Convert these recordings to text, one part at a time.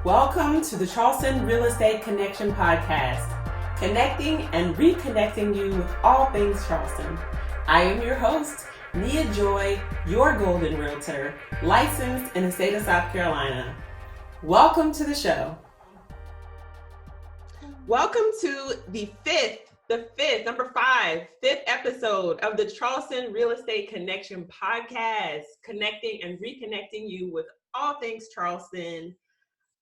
Welcome to the Charleston Real Estate Connection Podcast, connecting and reconnecting you with all things Charleston. I am your host, Nia Joy, your Golden Realtor, licensed in the state of South Carolina. Welcome to the show. Welcome to the fifth episode of the Charleston Real Estate Connection Podcast, connecting and reconnecting you with all things Charleston.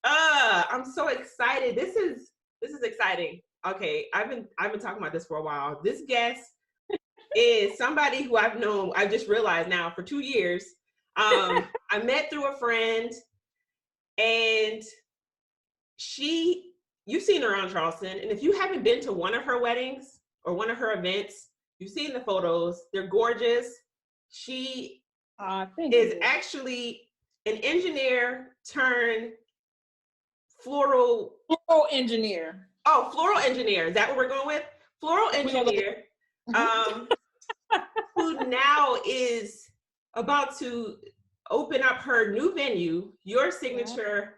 I'm so excited. This is exciting. Okay, I've been talking about this for a while. This guest is somebody who I've known, I just realized now, for 2 years. I met through a friend, and you've seen her around Charleston, and if you haven't been to one of her weddings or one of her events, you've seen the photos. They're gorgeous. She is actually an engineer turned floral engineer. Oh, floral engineer. Is that what we're going with? Floral engineer, who now is about to open up her new venue, your signature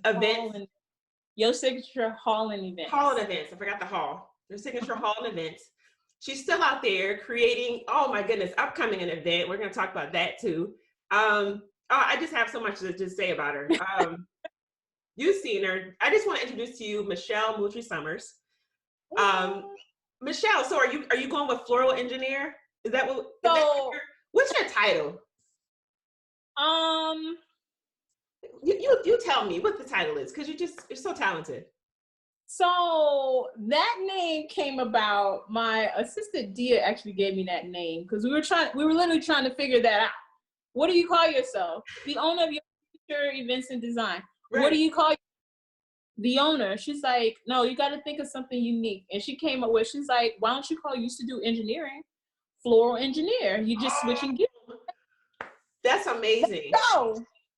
event. Your signature hall and events. Hall and events. I forgot the hall. Your signature hall and events. She's still out there creating, oh my goodness, upcoming an event. We're going to talk about that too. I just have so much to just say about her. You've seen her. I just want to introduce to you Michelle-Moultrie Summers. Michelle, so are you going with Floral Engineer? Is that what? What's your title? You tell me what the title is, because you're so talented. So that name came about. My assistant Dia actually gave me that name because we were literally trying to figure that out. What do you call yourself? The owner of your future events and design. Right. What do you call the owner? She's like, no, you got to think of something unique. And she came up with, she's like, why don't you call, you used to do engineering, Floral Engineer. You just switching gears. That's amazing.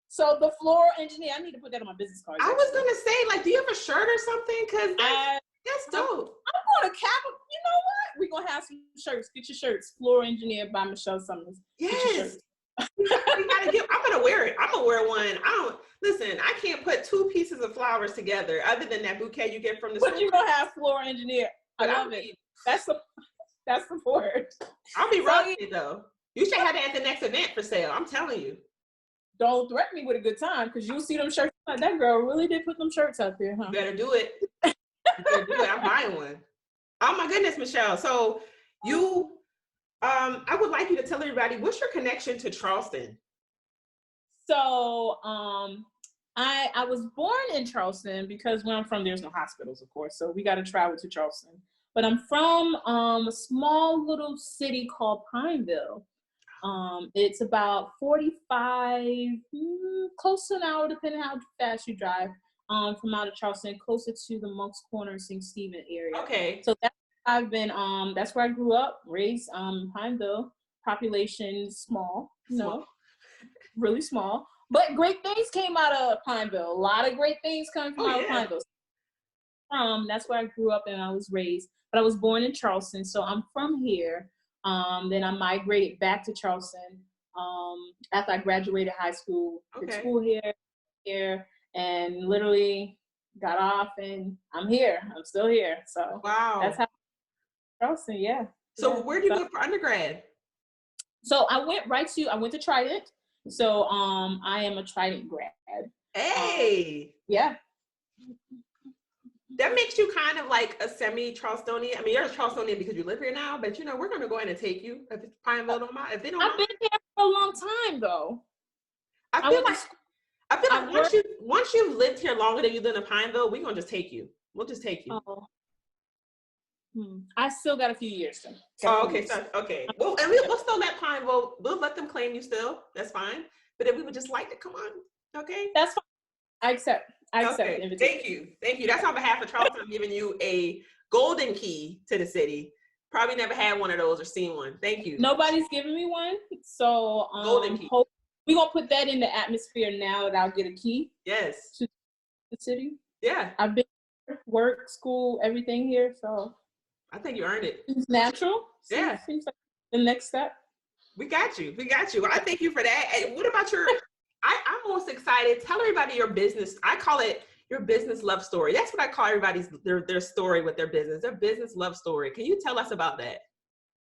So the Floral Engineer, I need to put that on my business card. I was going to say, like, do you have a shirt or something? Because that's dope. I'm going to cap it. You know what? We're going to have some shirts. Get your shirts. Floral Engineer by Michelle Summers. Yes. I'm gonna wear it. I'm gonna wear one. I can't put 2 pieces of flowers together other than that bouquet you get from the store. But you're gonna have Floral Engineer. I love it. That's the word. I'll be rocking it though. You should have that at the next event for sale. I'm telling you. Don't threaten me with a good time, because you'll see them shirts. That girl really did put them shirts out there, huh? You better do it. I'm buying one. Oh my goodness, Michelle. So I would like you to tell everybody, what's your connection to Charleston? So I was born in Charleston because where I'm from, there's no hospitals, of course. So we got to travel to Charleston. But I'm from a small little city called Pineville. It's about 45, close to an hour, depending how fast you drive, from out of Charleston, closer to the Moncks Corner, St. Stephen area. Okay. So that's where I grew up, raised Pineville. Population small, really small. But great things came out of Pineville. A lot of great things coming from out of Pineville. That's where I grew up and I was raised. But I was born in Charleston, so I'm from here. Then I migrated back to Charleston after I graduated high school. Did school here, and literally got off, and I'm here. I'm still here. So wow, that's how. Charleston, yeah. So where did you go for undergrad? So I went to Trident. So I am a Trident grad. Hey. Yeah. That makes you kind of like a semi-Charlestonian. I mean, you're a Charlestonian because you live here now, but we're going to go ahead and take you. If it's Pineville don't mind. If they don't mind. I've been here for a long time though. I feel like once you've lived here longer than you live in Pineville, we're going to just take you. We'll just take you. Oh. I still got a few years though. Oh, okay. So, okay. Well, and we'll still let Pineville. We'll let them claim you still. That's fine. But if we would just like to come on, okay? That's fine. I accept the invitation. Thank you. That's on behalf of Charleston. I'm giving you a golden key to the city. Probably never had one of those or seen one. Thank you. Nobody's giving me one, so golden key. We're gonna put that in the atmosphere now that I'll get a key. Yes. To the city. Yeah. I've been work, school, everything here, so. I think you earned it. It's natural. Yeah. Seems like the next step. We got you. Well, I thank you for that. And what about your I'm most excited. Tell everybody your business. I call it your business love story. That's what I call everybody's their story with their business love story. Can you tell us about that?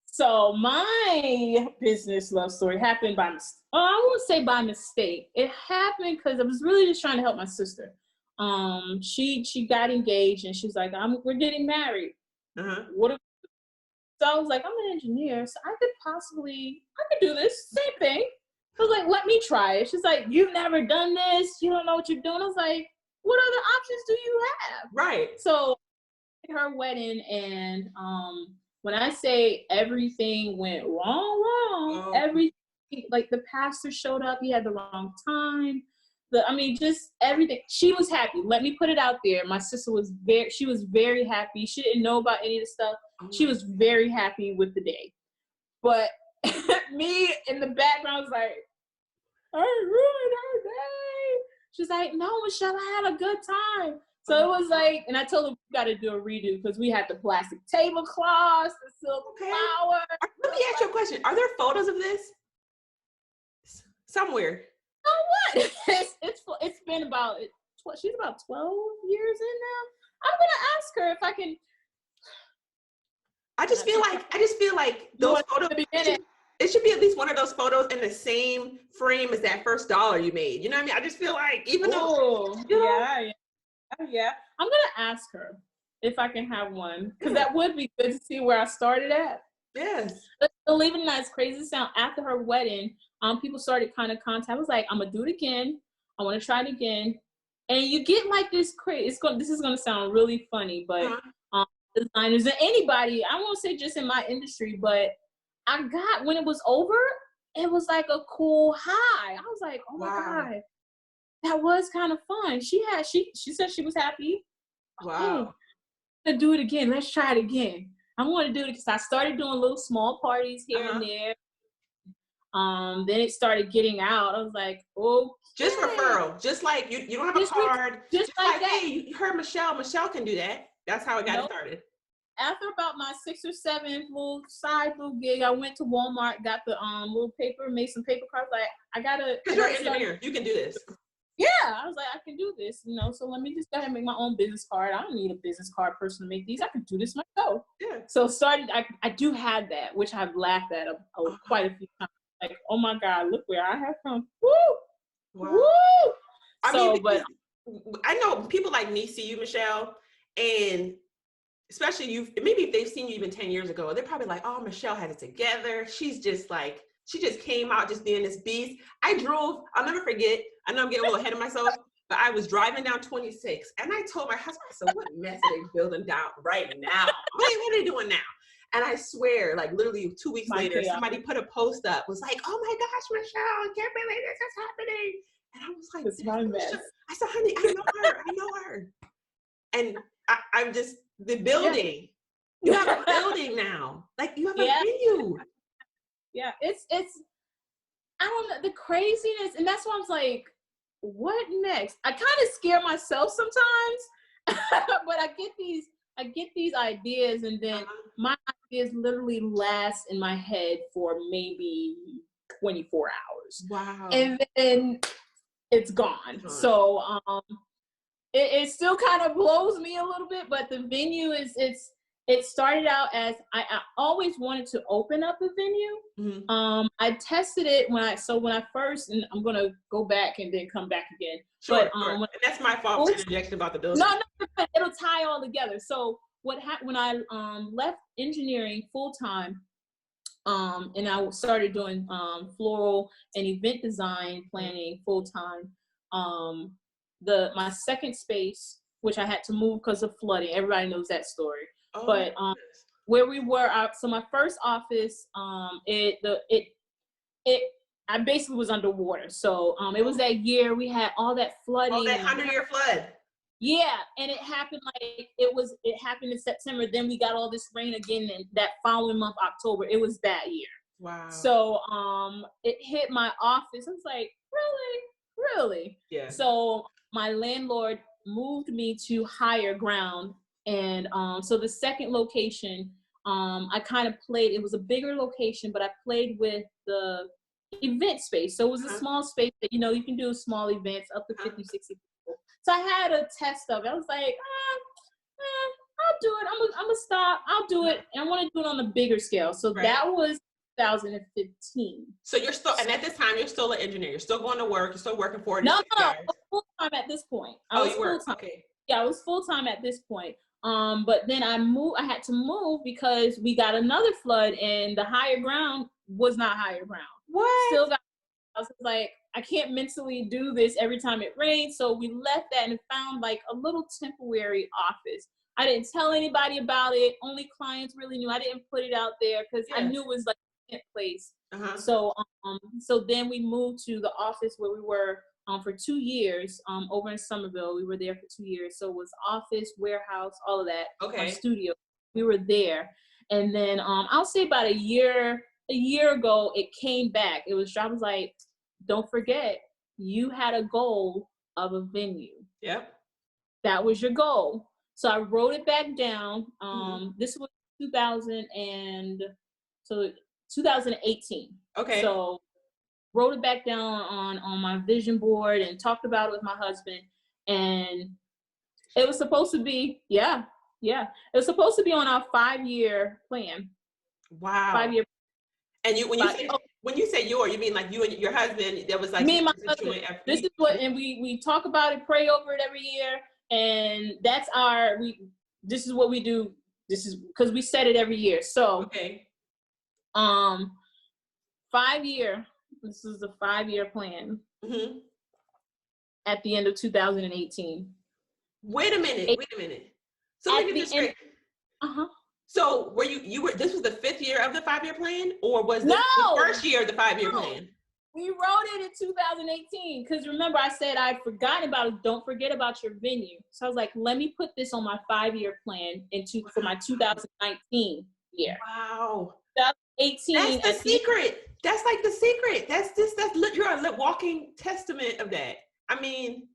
So my business love story happened by I won't say by mistake. It happened because I was really just trying to help my sister. She got engaged and she's like, we're getting married. Uh-huh. So I was like, I'm an engineer, so I could do this same thing. I was like, let me try it. She's like, you've never done this. You don't know what you're doing. I was like, what other options do you have? Right. So her wedding, and when I say everything went wrong, everything, like the pastor showed up, he had the wrong time. Just everything. She was happy. Let me put it out there. My sister was very happy. She didn't know about any of the stuff. She was very happy with the day. But me in the background was like, I ruined her day. She's like, no, Michelle, I had a good time. So it was like, and I told her we got to do a redo because we had the plastic tablecloths, the silk flower. Let me ask you a question. Are there photos of this somewhere? Oh, what? It's been about, she's about 12 years in now. I'm gonna ask her if I can. I just feel like those photos. It should be at least one of those photos in the same frame as that first dollar you made. You know what I mean? I just feel like even though. Yeah. I'm gonna ask her if I can have one because that would be good to see where I started at. Yes. Believe it or not, it's crazy to sound. After her wedding, people started kind of contact. I was like, I'm gonna do it again. I want to try it again. And you get like this crazy. This is gonna sound really funny, but designers and anybody, I won't say just in my industry, but I got, when it was over, it was like a cool high. I was like, oh my God, that was kind of fun. She said she was happy. Wow. To do it again. Let's try it again. I want to do it because I started doing little small parties here and there. Then it started getting out. I was like, oh, just referral. Just like you don't have a card. Just like that. Hey, you heard Michelle. Michelle can do that. That's how it got started. After about my 6th or 7th little gig, I went to Walmart, got the little paper, made some paper cards. Like, I gotta. Because you're an engineer, you can do this. Yeah, I was like, I can do this, so let me just go ahead and make my own business card. I don't need a business card person to make these. I can do this myself. Yeah. So I do have that, which I've laughed at quite a few times. Like, oh my God, look where I have come. Woo! Wow. Woo! I know people like me see you, Michelle, and especially maybe if they've seen you even 10 years ago, they're probably like, oh, Michelle had it together. She just came out just being this beast. I'll never forget, I know I'm getting a little ahead of myself, but I was driving down 26 and I told my husband, I said, what mess are they building down right now? What are they doing now? And I swear, like literally 2 weeks later, somebody put a post up, was like, oh my gosh, Michelle, I can't believe this is happening. And I was like, it's my mess. I said, honey, I know her. And I'm just, the building. You have a building now. Like you have a venue. Yeah, it's I don't know, the craziness, and that's why I was like, what next? I kind of scare myself sometimes, but I get these ideas, and then my ideas literally last in my head for maybe 24 hours. Wow. And then it's gone. So it still kind of blows me a little bit, but the venue it started out as I always wanted to open up a venue. Mm-hmm. I tested it when I first, and I'm gonna go back and then come back again. Sure. And that's my fault for interjection about the building. No, it'll tie all together. So what happened when I left engineering full time, and I started doing floral and event design planning full time. My second space, which I had to move because of flooding. Everybody knows that story. Oh, but where we were, so my first office, I basically was underwater. So it was that year we had all that flooding. Oh, that 100-year flood. Yeah, and it happened it happened in September. Then we got all this rain again, and that following month, October, it was that year. Wow. So it hit my office. I was like, really? Yeah. So my landlord moved me to higher ground. And so the second location, I kind of played, it was a bigger location, but I played with the event space. So it was a small space that, you know, you can do small events up to 50, 60 people. So I had a test of it. I was like, I'll do it. I'm gonna stop. I'll do it. And I want to do it on a bigger scale. So that was 2015. So you're still, and at this time, you're still an engineer. You're still going to work. You're still working 40 hours. No, I was full-time at this point. You were? Okay. Yeah, I was full-time at this point. But then I had to move because we got another flood and the higher ground was not higher ground. What? Still got, I was like, I can't mentally do this every time it rains. So we left that and found like a little temporary office. I didn't tell anybody about it. Only clients really knew. I didn't put it out there because I knew it was like a place. So then we moved to the office where we were for 2 years over in Somerville. We were there for 2 years. So it was office, warehouse, all of that. Studio. We were there. And then I'll say about a year ago, it came back. I was like, don't forget, you had a goal of a venue. Yep. That was your goal. So I wrote it back down. This was 2018. Okay. So wrote it back down on my vision board and talked about it with my husband. And it was supposed to be, it was supposed to be on our 5-year plan. Wow. 5-year. And when you say you mean like you and your husband? That was like me and my husband. This is what, and we talk about it, pray over it every year, and that's this is what we do. This is because we set it every year. So 5-year. This is a 5-year plan. At the end of 2018. Wait a minute. So let me get this straight. So were you were this was the 5th year of the 5-year plan, or was this the first year of the 5-year plan? We wrote it in 2018 because remember I said I'd forgotten about it. Don't forget about your venue. So I was like, let me put this on my 5-year plan for my 2019 year. Wow. 2018. That's the secret. That's like the secret. You're a walking testament of that. I mean,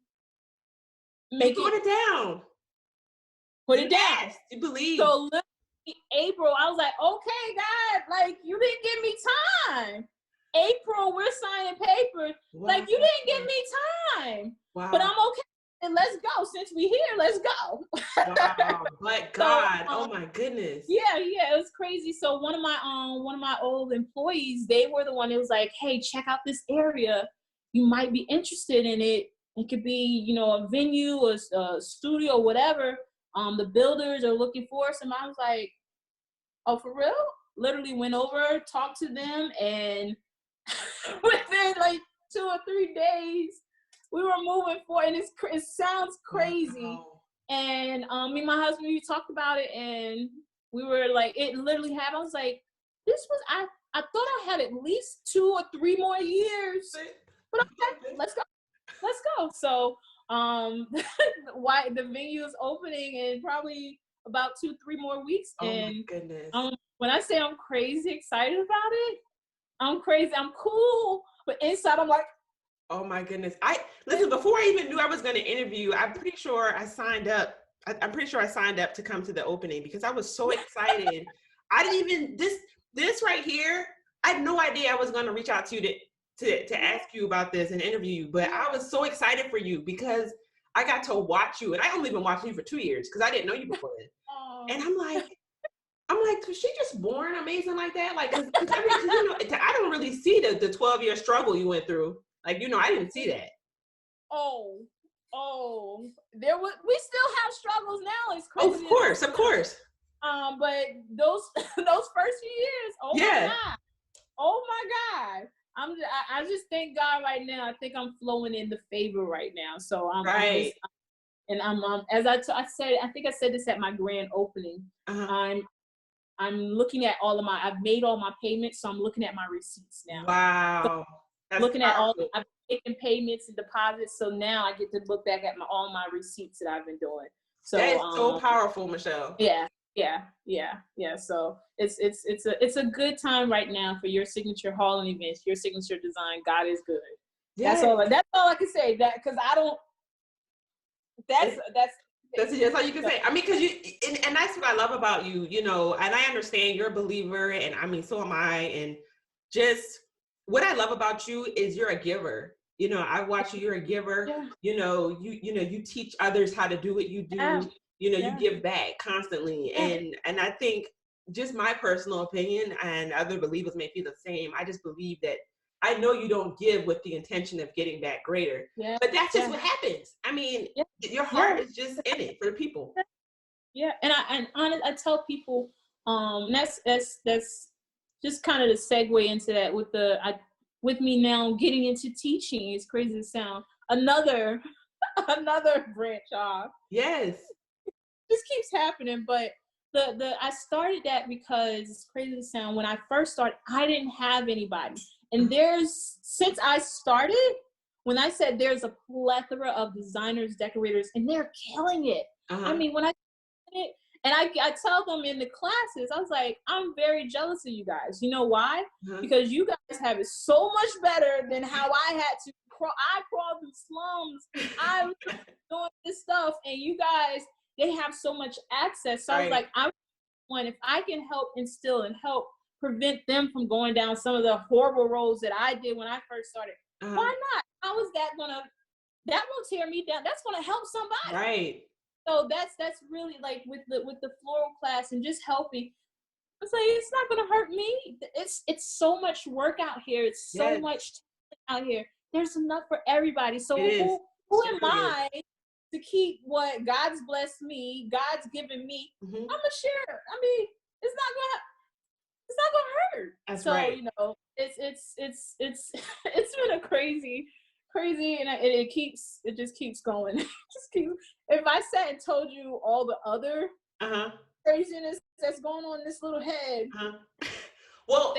put it down. Put it down. You believe. So April, I was like, okay, God, like you didn't give me time. April, we're signing papers. Wow. Like you didn't give me time. Wow. But I'm okay. And let's go. Since we're here, let's go. Wow. My God. Oh my goodness. Yeah, it was crazy. So one of my old employees, they were the one that was like, hey, check out this area. You might be interested in it. It could be, you know, a venue, a studio, whatever. The builders are looking for us. And I was like, oh, for real? Literally went over, talked to them, and within like 2 or 3 days, we were moving forward. And it sounds crazy. Wow. And me and my husband, we talked about it, and we were like, it literally happened. I was like, I thought I had at least 2 or 3 more years. But okay, let's go. So why the venue is opening in probably about 2-3 more weeks. Oh my goodness. When I say I'm crazy excited about it, I'm crazy. I'm cool, but inside I'm like, oh my goodness. Listen, before I even knew I was going to interview, I'm pretty sure I signed up. I'm pretty sure I signed up to come to the opening because I was so excited. I didn't even, this right here, I had no idea I was going to reach out to you to ask you about this and interview you, but I was so excited for you because I got to watch you, and I only been watching you for 2 years because I didn't know you before then. And I'm like, was she just born amazing like that? Like, cause I don't really see the 12-year struggle you went through. Like, you know, I didn't see that. Oh, we still have struggles now. It's crazy. Of course. But those first few years, oh my God. I just thank God right now. I think I'm flowing in the favor right now. So I'm right. As I said, I think I said this at my grand opening. I'm looking at I've made all my payments, so I'm looking at my receipts now. Wow. So looking powerful. I've taken payments and deposits, so now I get to look back at all my receipts that I've been doing. So that is so powerful, Michelle. Yeah. So it's a good time right now for your signature hall and events, your signature design. God is good. Yes. That's all I can say. That because I don't. That's all you can say. I mean, because and that's what I love about you. You know, and I understand you're a believer, and I mean, so am I. And just what I love about you is you're a giver. You know, I watch you, you're a giver. Yeah. You know, you teach others how to do what you do. Yeah. You know, Yeah. you give back constantly. Yeah. And I think, just my personal opinion, and other believers may feel the same, I just believe that, I know you don't give with the intention of getting back greater, Yeah. but that's just Yeah. what happens. I mean, Yeah. your heart is just in it for the people. Yeah, and I tell people, that's just kind of the segue into that with me now getting into teaching. It's crazy to sound, another branch off. Yes, This keeps happening, but I started that because, it's crazy to sound, when I first started, I didn't have anybody, and since I started, when I said there's a plethora of designers, decorators, and they're killing it. I mean, when I it, and I tell them in the classes, I was like, I'm very jealous of you guys. You know why? Because you guys have it so much better than how I had to crawl. I crawled in slums. I was doing this stuff, and you guys, they have so much access. So I was like, if I can help instill and help prevent them from going down some of the horrible roads that I did when I first started, why not? How is that that won't tear me down. That's gonna help somebody. Right. So that's really, like, with the floral class and just helping. It's like, it's not gonna hurt me. It's so much work out here. It's so much out here. There's enough for everybody. So who am I to keep what God's blessed me, God's given me? I'm gonna share. I mean, it's not gonna hurt. That's so right. You know, it's been a crazy, and it just keeps going. If I sat and told you all the other craziness that's going on in this little head, well,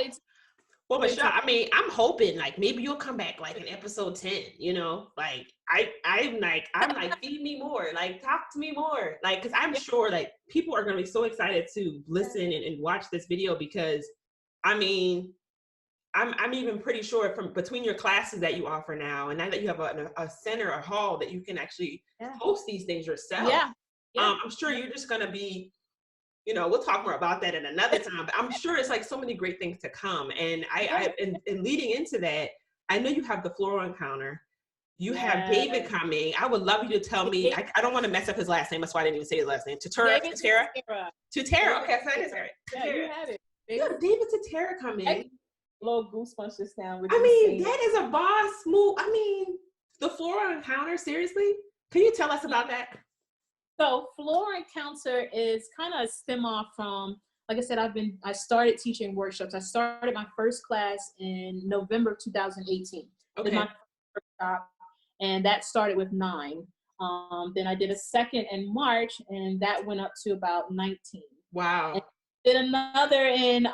Michelle, I mean, I'm hoping, like, maybe you'll come back, like, in episode 10, you know, like, I'm like, feed me more, like, talk to me more, like, because I'm sure, like, people are going to be so excited to listen and watch this video, because, I mean, I'm even pretty sure from between your classes that you offer now, and now that you have a center, a hall that you can actually host these things yourself. I'm sure you're just going to be, you know, we'll talk more about that in another time, but I'm sure it's like so many great things to come. And and leading into that, I know you have the floral encounter. You have David coming. I would love you to tell me, I don't want to mess up his last name. That's why I didn't even say his last name. Tutera. Tutera. Okay, so I did it. Yeah, you had it. You have David Tutera coming. Little goosebumps just now. I mean, that is a boss move. I mean, the floral encounter, seriously? Can you tell us about that? So Floral Encounter is kind of a stem off from, like I said, I started teaching workshops. I started my first class in November 2018. Okay. Did my first workshop, and that started with 9. Then I did a second in March, and that went up to about 19. Wow. And did another in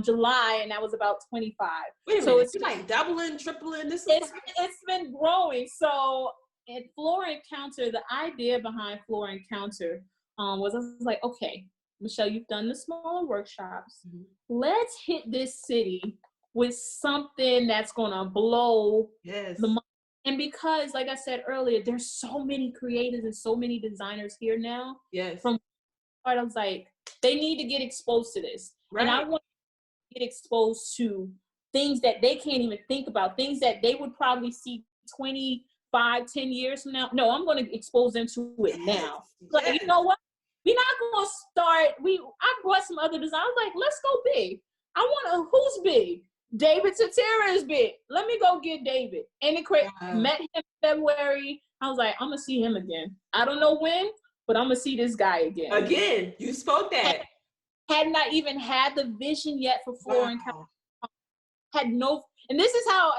July, and that was about 25. Wait a minute, it's like doubling, tripling. It's been growing. So at Floral Encounter, the idea behind Floral Encounter was, I was like, okay, Michelle, you've done the smaller workshops. Let's hit this city with something that's gonna blow the mind. And because, like I said earlier, there's so many creators and so many designers here now. From part, I was like, they need to get exposed to this. And I want to get exposed to things that they can't even think about, things that they would probably see 25, 10 years from now. No, I'm going to expose them to it now. Like, you know what? We're not going to start. I brought some other designers. I was like, let's go big. I want who's big? David Tutera is big. Let me go get David. And met him in February. I was like, I'm going to see him again. I don't know when, but I'm going to see this guy again. Again, you spoke that. Had not even had the vision yet for Floral Encounter. Had no, and this is how,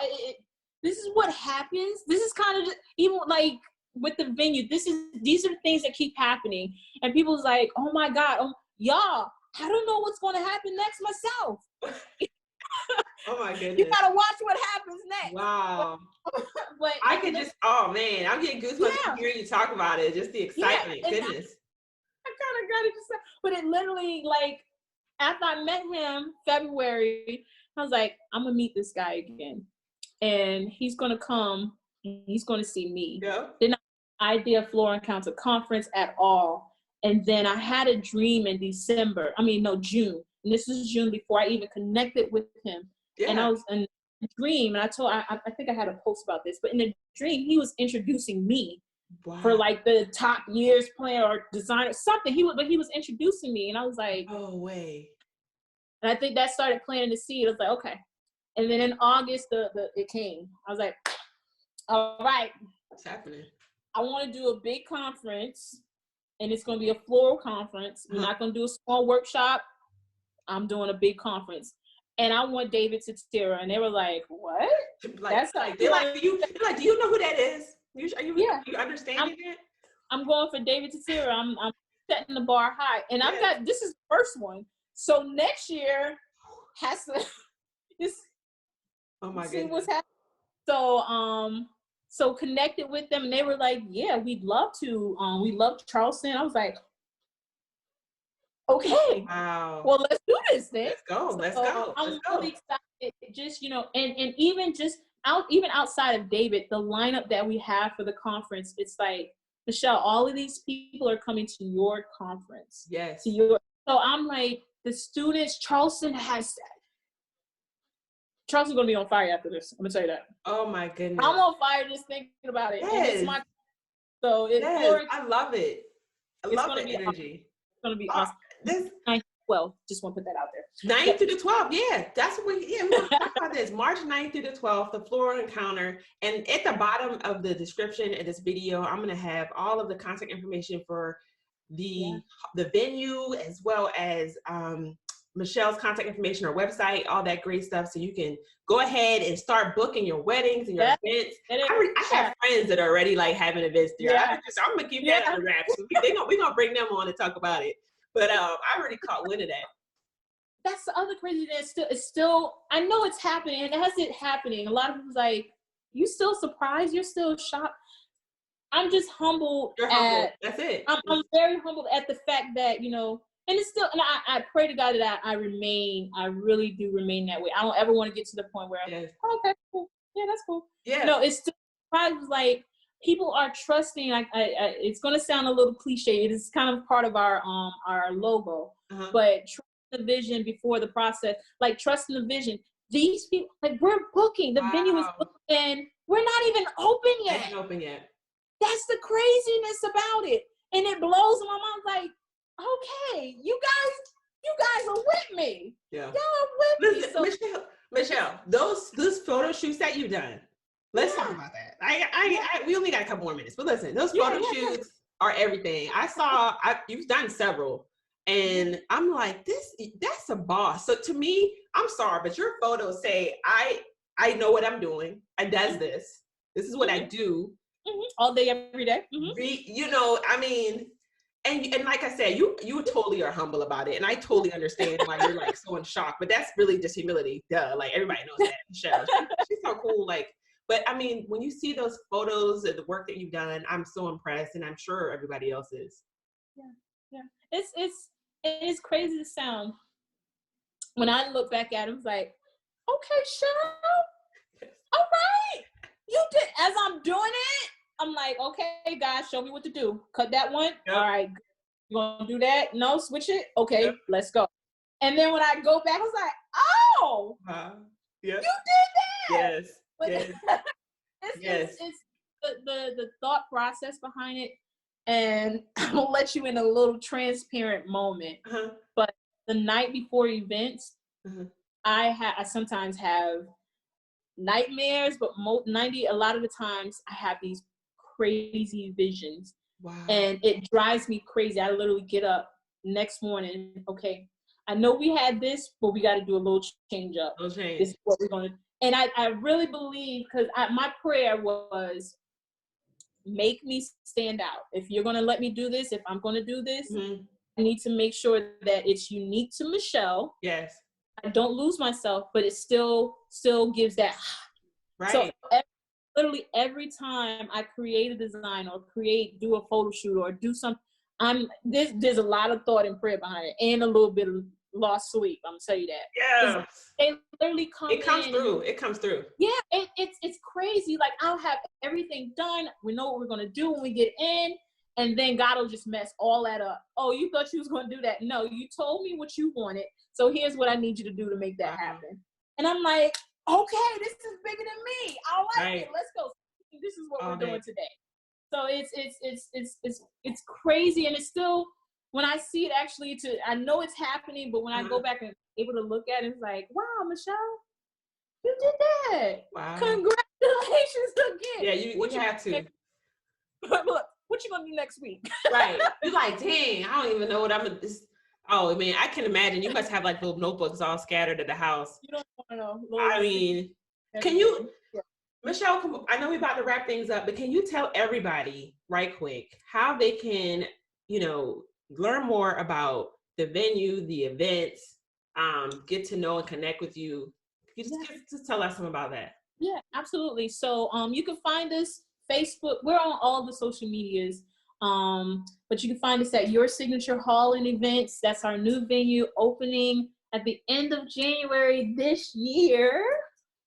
this is what happens. This is kind of just, even like with the venue, these are the things that keep happening. And people's like, oh my God, y'all, I don't know what's going to happen next myself. Oh my goodness. You gotta watch what happens next. Wow. But I could just, oh man, I'm getting goosebumps hearing you talk about it. Just the excitement. Goodness. I kind of got it just, but it literally, like, after I met him February, I was like, I'm gonna meet this guy again. And he's gonna come and he's gonna see me. Yeah. Then I idea Floral Encounter conference at all. And then I had a dream in June. And this was June before I even connected with him. Yeah. And dream, and I think I had a post about this, but in the dream, he was introducing me Wow. for like the top years player or designer, something. He was introducing me, and I was like, oh way. And I think that started planting the seed. I was like, okay. And then in August, it came. I was like, all right. What's happening? I want to do a big conference, and it's going to be a floral conference. We're not going to do a small workshop. I'm doing a big conference. And I want David Tutera. And they were like, what? That's like, do you know who that is? You understanding it? I'm going for David Tutera. I'm setting the bar high. And this is the first one. So next year has to oh my see goodness. what's happening. So connected with them, and they were like, yeah, we'd love to. We love Charleston. I was like, okay. Wow. Well, let's do this then. Let's go. Let's go. I'm really excited. Just, and even just outside of David, the lineup that we have for the conference, it's like, Michelle, all of these people are coming to your conference. Yes. So I'm like, the students, Charleston's gonna be on fire after this. I'm gonna tell you that. Oh my goodness. I'm on fire just thinking about it. Yes. I love it. I love the energy. It's gonna be awesome. Well, just want to put that out there. 9th to the 12th, yeah. That's what we're gonna talk about this. March 9th through the 12th, the Floral Encounter. And at the bottom of the description of this video, I'm gonna have all of the contact information for the venue, as well as Michelle's contact information, her website, all that great stuff. So you can go ahead and start booking your weddings and your events. I have friends that are already like having events there. I'm gonna keep that under wraps. We're gonna bring them on and talk about it. But I already caught wind of that. That's the other crazy thing. It's still, I know it's happening, and as it's happening, a lot of people's like, you still surprised? You're still shocked? I'm just humbled. You're humbled. That's it. I'm very humbled at the fact that, and it's still, and I pray to God that I really do remain that way. I don't ever want to get to the point where I'm like, oh, okay, cool. Yeah, that's cool. Yeah. No, it's still, like, people are trusting. Like, it's going to sound a little cliche. It is kind of part of our logo, but trust the vision before the process. Like, trusting the vision. These people, like, we're booking. The venue is booked, and we're not even open yet. Ain't open yet. That's the craziness about it, and it blows my mind. Like, okay, you guys are with me. Yeah, y'all are with me. So, Michelle, those photo shoots that you've done. Let's talk about that. We only got a couple more minutes, but listen, those photo shoots are everything. You've done several, and I'm like, that's a boss. So to me, I'm sorry, but your photos say, I know what I'm doing. I does this. This is what I do. All day, every day. And like I said, you totally are humble about it, and I totally understand why you're like so in shock. But that's really just humility. Duh. Like, everybody knows that. Michelle, she's so cool. Like. But I mean, when you see those photos of the work that you've done, I'm so impressed, and I'm sure everybody else is. Yeah. It is crazy to sound. When I look back at it, it's like, okay, Cheryl, all right, you did. As I'm doing it, I'm like, okay, guys, show me what to do. Cut that one. Yep. All right, you gonna do that? No, switch it. Okay, let's go. And then when I go back, I was like, oh, you did that. Yes. But it's the thought process behind it, and I'll let you in a little transparent moment. But the night before events, I sometimes have nightmares, but a lot of the times I have these crazy visions. Wow. And it drives me crazy. I literally get up next morning. Okay, I know we had this, but we got to do a little change up. This is what we're going to. And I really believe, because my prayer was, make me stand out. If you're going to let me do this, if I'm going to do this, I need to make sure that it's unique to Michelle. Yes. I don't lose myself, but it still gives that. Right. So literally every time I create a design or do a photo shoot or do something, there's a lot of thought and prayer behind it, and a little bit of lost sleep. I'm gonna tell you that. Yeah. They literally It comes through. Yeah, it's crazy. Like, I'll have everything done. We know what we're gonna do when we get in, and then God will just mess all that up. Oh, you thought you was gonna do that? No, you told me what you wanted. So here's what I need you to do to make that happen. And I'm like, okay, this is bigger than me. I like Right. it. Let's go. This is what All we're day. doing today. So it's crazy, and it's still, when I see it actually, I know it's happening, but when I go back and able to look at it, it's like, wow, Michelle, you did that. Wow. Congratulations again. Yeah, you have to. Look, what you gonna do next week? Right. You're like, dang, I don't even know what I'm gonna. Oh, man, I can imagine. You must have like little notebooks all scattered at the house. You don't want to know. I mean, can you, Michelle, I know we're about to wrap things up, but can you tell everybody right quick how they can, learn more about the venue, the events, get to know and connect with you? You just tell us some about that. Yeah, absolutely. So you can find us Facebook. We're on all the social medias. But you can find us at Your Signature Hall and Events. That's our new venue opening at the end of January this year.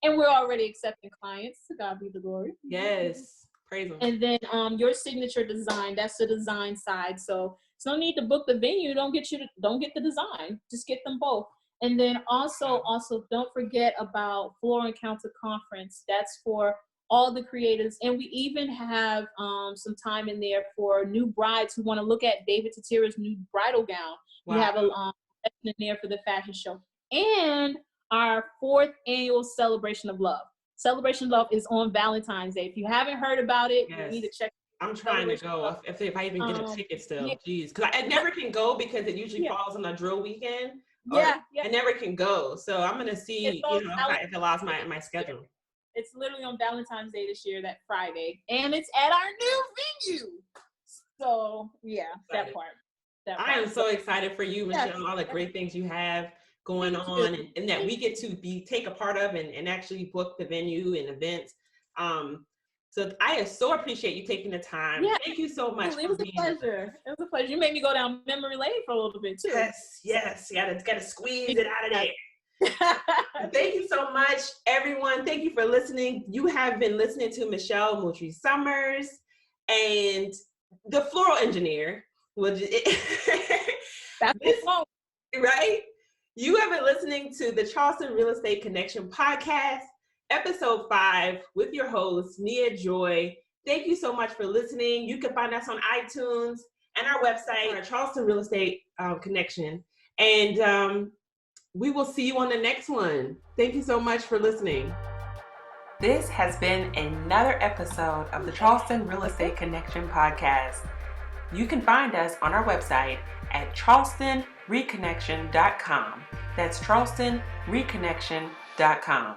And we're already accepting clients. To God be the glory. Yes. Praise Him. And then Your Signature Design, that's the design side. So it's no need to book the venue. Don't get the design. Just get them both. And then also don't forget about Floral Encounter Conference. That's for all the creatives. And we even have some time in there for new brides who want to look at David Tutera's new bridal gown. Wow. We have a session in there for the fashion show. And our 4th annual Celebration of Love. Celebration of Love is on Valentine's Day. If you haven't heard about it, you need to check. I'm trying to go if I even get a ticket still. Jeez, because I never can go because it usually falls on a drill weekend. I never can go. So I'm going to see if it allows my schedule. It's literally on Valentine's Day this year, that Friday. And it's at our new venue. So, yeah, that part. I am so excited for you, Michelle, all the great things you have going on and that we get to take a part of and actually book the venue and events. So I so appreciate you taking the time. Yeah. Thank you so much. It was a pleasure. It was a pleasure. You made me go down memory lane for a little bit too. Yes. Gotta squeeze it out of there. Thank you so much, everyone. Thank you for listening. You have been listening to Michelle-Moultrie Summers and the Floral Engineer. That's right. You have been listening to the Charleston Real Estate Connection podcast, episode 5, with your host, Nia Joy. Thank you so much for listening. You can find us on iTunes and our website, our Charleston Real Estate Connection. And we will see you on the next one. Thank you so much for listening. This has been another episode of the Charleston Real Estate Connection podcast. You can find us on our website at charlestonreconnection.com. That's charlestonreconnection.com.